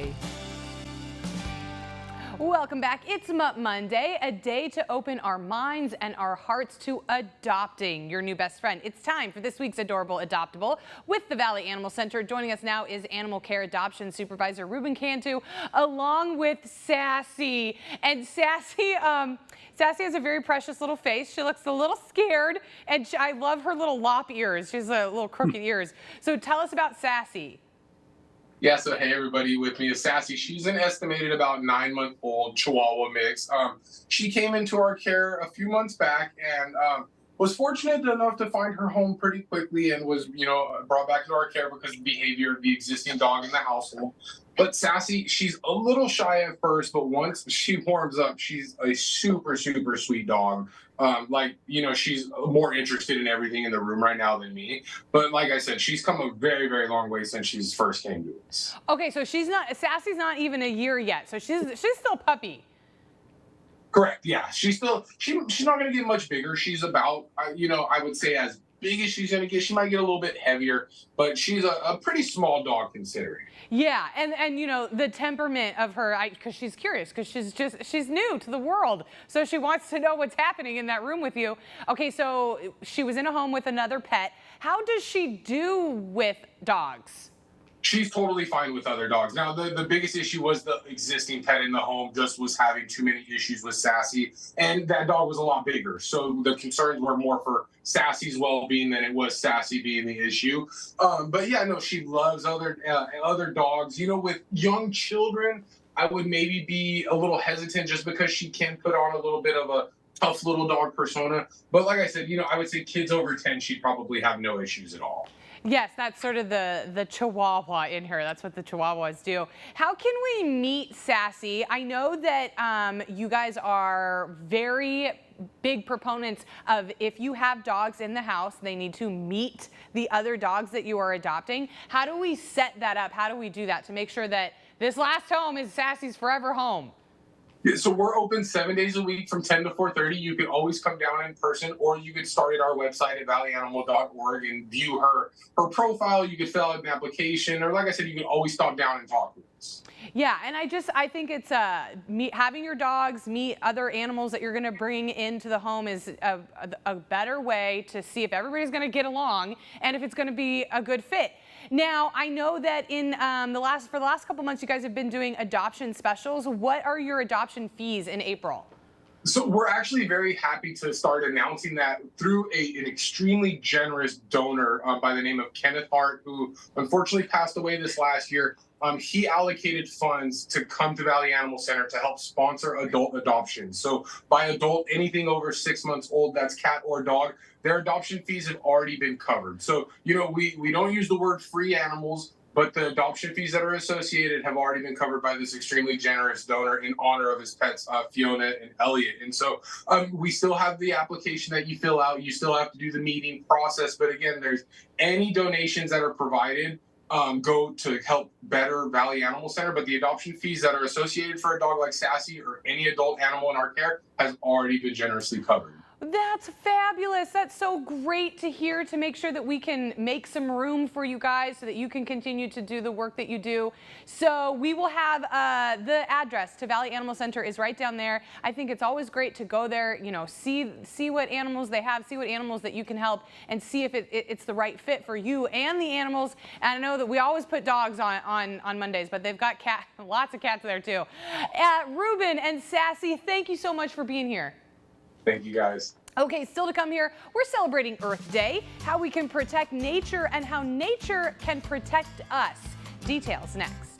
Monday. Welcome back. It's Mutt Monday, a day to open our minds and our hearts to adopting your new best friend. It's time for this week's Adorable Adoptable with the Valley Animal Center. Joining us now is Animal Care Adoption Supervisor Ruben Cantu, along with Sassy. And Sassy has a very precious little face. She looks a little scared, and I love her little lop ears. She has little crooked ears. So tell us about Sassy. Yeah, so hey everybody, with me is Sassy. She's an estimated about 9-month-old Chihuahua mix. She came into our care a few months back and was fortunate enough to find her home pretty quickly and was, brought back to our care because of the behavior of the existing dog in the household. But Sassy, she's a little shy at first, but once she warms up, she's a super, super sweet dog. She's more interested in everything in the room right now than me. But like I said, she's come a very, very long way since she's first came to us. Okay, so Sassy's not even a year yet, so she's still puppy. Correct. Yeah, she's not going to get much bigger. She's about, I would say as big as she's going to get. She might get a little bit heavier, but she's a pretty small dog considering. Yeah, and the temperament of her, because she's curious, because she's new to the world, so she wants to know what's happening in that room with you. Okay, so she was in a home with another pet. How does she do with dogs? She's totally fine with other dogs. Now, the biggest issue was the existing pet in the home just was having too many issues with Sassy, and that dog was a lot bigger. So the concerns were more for Sassy's well-being than it was Sassy being the issue. But yeah, no, she loves other dogs. With young children, I would maybe be a little hesitant just because she can put on a little bit of a tough little dog persona. But like I said, I would say kids over 10, she'd probably have no issues at all. Yes, that's sort of the Chihuahua in her. That's what the Chihuahuas do. How can we meet Sassy? I know that you guys are very big proponents of if you have dogs in the house, they need to meet the other dogs that you are adopting. How do we set that up? How do we do that to make sure that this last home is Sassy's forever home? Yeah, so we're open 7 days a week from 10 to 4:30. You can always come down in person, or you could start at our website at valleyanimal.org and view her profile. You could fill out an application, or like I said, you can always stop down and talk with us. Yeah, and I think it's having your dogs meet other animals that you're going to bring into the home is a better way to see if everybody's going to get along and if it's going to be a good fit. Now, I know that in for the last couple months, you guys have been doing adoption specials. What are your adoption fees in April? So we're actually very happy to start announcing that through an extremely generous donor by the name of Kenneth Hart, who unfortunately passed away this last year. He allocated funds to come to Valley Animal Center to help sponsor adult adoption. So by adult, anything over 6 months old, that's cat or dog, their adoption fees have already been covered. So, we don't use the word free animals, but the adoption fees that are associated have already been covered by this extremely generous donor in honor of his pets, Fiona and Elliot. And so we still have the application that you fill out. You still have to do the meeting process. But again, there's any donations that are provided go to help better Valley Animal Center, but the adoption fees that are associated for a dog like Sassy or any adult animal in our care has already been generously covered. That's fabulous. That's so great to hear, to make sure that we can make some room for you guys so that you can continue to do the work that you do. So we will have the address to Valley Animal Center is right down there. I think it's always great to go there, see what animals they have, see what animals that you can help, and see if it's the right fit for you and the animals. And I know that we always put dogs on Mondays, but they've got lots of cats there too. Ruben and Sassy, thank you so much for being here. Thank you, guys. Okay, still to come here, we're celebrating Earth Day, how we can protect nature and how nature can protect us. Details next.